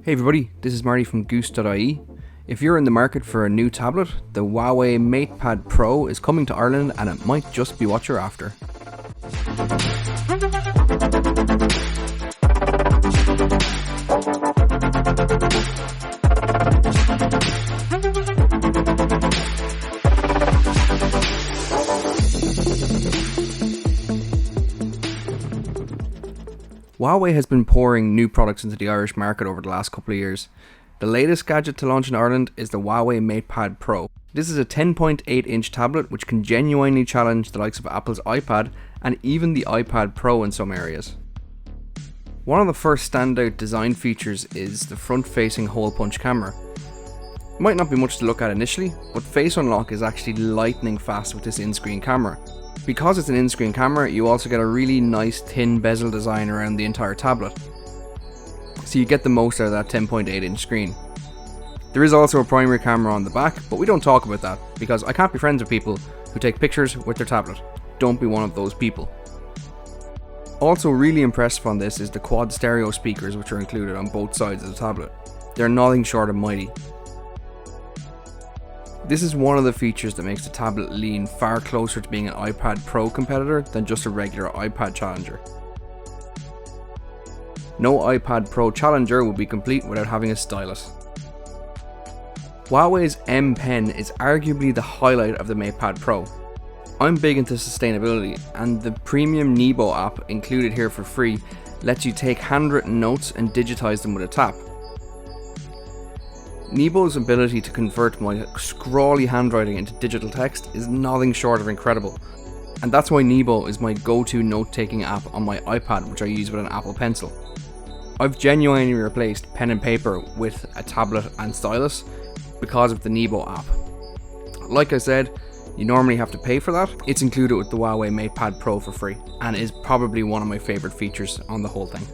Hey everybody, this is Marty from Goosed.ie. If you're in the market for a new tablet, the Huawei Matepad Pro is coming to Ireland and it might just be what you're after. Huawei has been pouring new products into the Irish market over the last couple of years. The latest gadget to launch in Ireland is the Huawei Matepad Pro. This is a 10.8-inch tablet which can genuinely challenge the likes of Apple's iPad and even the iPad Pro in some areas. One of the first standout design features is the front-facing hole punch camera. It might not be much to look at initially, but Faceunlock is actually lightning fast with this in-screen camera. Because it's an in-screen camera, you also get a really nice thin bezel design around the entire tablet. So you get the most out of that 10.8-inch screen. There is also a primary camera on the back, but we don't talk about that because I can't be friends with people who take pictures with their tablet. Don't be one of those people. Also really impressive on this is the quad stereo speakers which are included on both sides of the tablet. They're nothing short of mighty. This is one of the features that makes the tablet lean far closer to being an iPad Pro competitor than just a regular iPad challenger. No iPad Pro challenger would be complete without having a stylus. Huawei's M Pen is arguably the highlight of the Matepad Pro. I'm big into sustainability, and the premium Nebo app included here for free lets you take handwritten notes and digitize them with a tap. Nebo's ability to convert my scrawly handwriting into digital text is nothing short of incredible, and that's why Nebo is my go-to note-taking app on my iPad, which I use with an Apple Pencil. I've genuinely replaced pen and paper with a tablet and stylus because of the Nebo app. Like I said, you normally have to pay for that. It's included with the Huawei Matepad Pro for free and is probably one of my favourite features on the whole thing.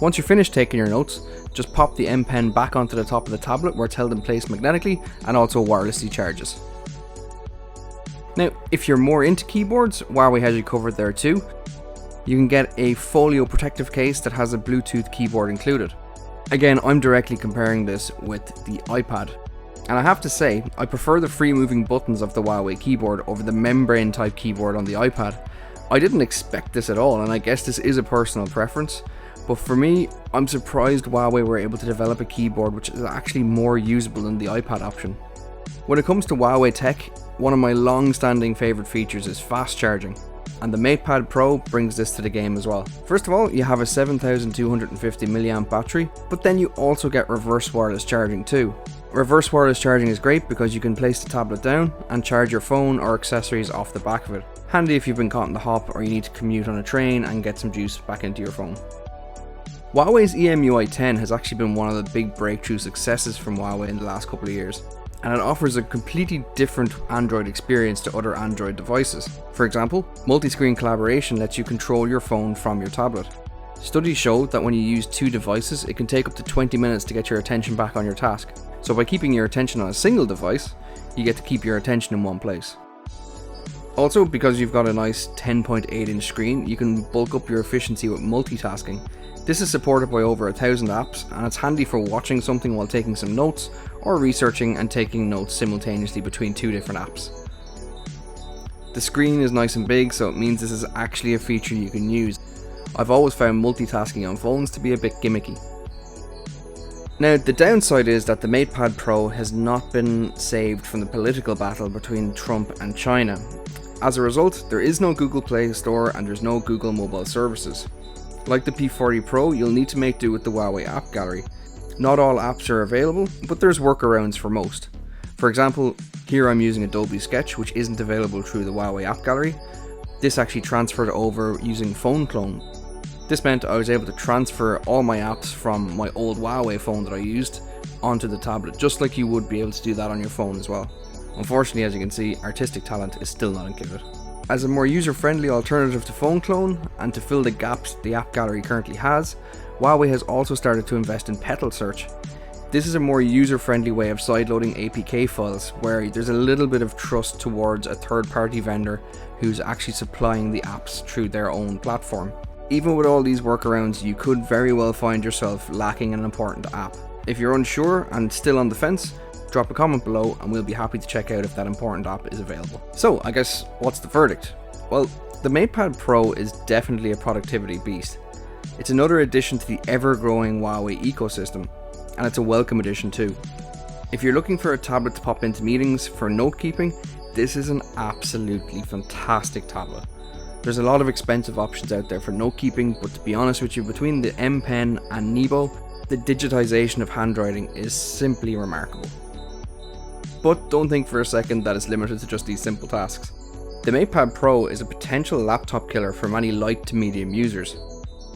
Once you're finished taking your notes, just pop the M Pen back onto the top of the tablet where it's held in place magnetically and also wirelessly charges. Now, if you're more into keyboards, Huawei has you covered there too. You can get a folio protective case that has a Bluetooth keyboard included. Again, I'm directly comparing this with the iPad. And I have to say, I prefer the free moving buttons of the Huawei keyboard over the membrane type keyboard on the iPad. I didn't expect this at all, and I guess this is a personal preference. But for me, I'm surprised Huawei were able to develop a keyboard which is actually more usable than the iPad option. When it comes to Huawei tech, one of my long-standing favourite features is fast charging, and the Matepad Pro brings this to the game as well. First of all, you have a 7250 mAh battery, but then you also get reverse wireless charging too. Reverse wireless charging is great because you can place the tablet down and charge your phone or accessories off the back of it. Handy if you've been caught in the hop or you need to commute on a train and get some juice back into your phone. Huawei's EMUI 10 has actually been one of the big breakthrough successes from Huawei in the last couple of years, and it offers a completely different Android experience to other Android devices. For example, multi-screen collaboration lets you control your phone from your tablet. Studies show that when you use two devices, it can take up to 20 minutes to get your attention back on your task. So by keeping your attention on a single device, you get to keep your attention in one place. Also, because you've got a nice 10.8-inch screen, you can bulk up your efficiency with multitasking. This is supported by over 1,000 apps, and it's handy for watching something while taking some notes, or researching and taking notes simultaneously between two different apps. The screen is nice and big, so it means this is actually a feature you can use. I've always found multitasking on phones to be a bit gimmicky. Now, the downside is that the Matepad Pro has not been saved from the political battle between Trump and China. As a result, there is no Google Play Store and there's no Google mobile services. Like the P40 Pro, you'll need to make do with the Huawei app gallery. Not all apps are available, but there's workarounds for most. For example, here I'm using Adobe Sketch, which isn't available through the Huawei app gallery. This actually transferred over using Phone Clone. This meant I was able to transfer all my apps from my old Huawei phone that I used onto the tablet, just like you would be able to do that on your phone as well. Unfortunately, as you can see, artistic talent is still not included. As a more user-friendly alternative to Phone Clone, and to fill the gaps the app gallery currently has, Huawei has also started to invest in Petal Search. This is a more user-friendly way of sideloading APK files, where there's a little bit of trust towards a third-party vendor who's actually supplying the apps through their own platform. Even with all these workarounds, you could very well find yourself lacking an important app. If you're unsure and still on the fence, drop a comment below and we'll be happy to check out if that important app is available. So I guess, what's the verdict? Well, the Matepad Pro is definitely a productivity beast. It's another addition to the ever-growing Huawei ecosystem, and it's a welcome addition too. If you're looking for a tablet to pop into meetings for note keeping, this is an absolutely fantastic tablet. There's a lot of expensive options out there for note keeping, but to be honest with you, between the M Pen and Nebo, the digitization of handwriting is simply remarkable. But don't think for a second that it's limited to just these simple tasks. The Matepad Pro is a potential laptop killer for many light to medium users.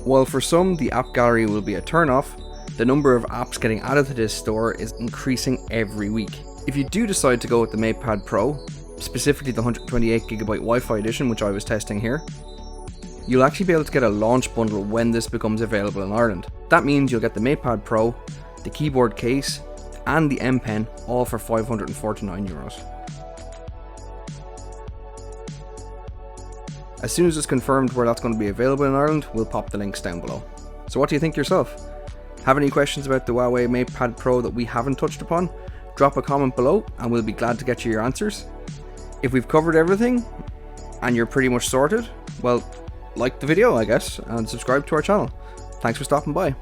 While for some the app gallery will be a turn-off, the number of apps getting added to this store is increasing every week. If you do decide to go with the Matepad Pro, specifically the 128GB Wi-Fi edition which I was testing here, you'll actually be able to get a launch bundle when this becomes available in Ireland. That means you'll get the Matepad Pro, the keyboard case, and the M Pen all for €549. As soon as it's confirmed where that's going to be available in Ireland, we'll pop the links down below. So what do you think yourself? Have any questions about the Huawei Matepad Pro that we haven't touched upon? Drop a comment below and we'll be glad to get you your answers. If we've covered everything and you're pretty much sorted, well, like the video I guess, and subscribe to our channel. Thanks for stopping by.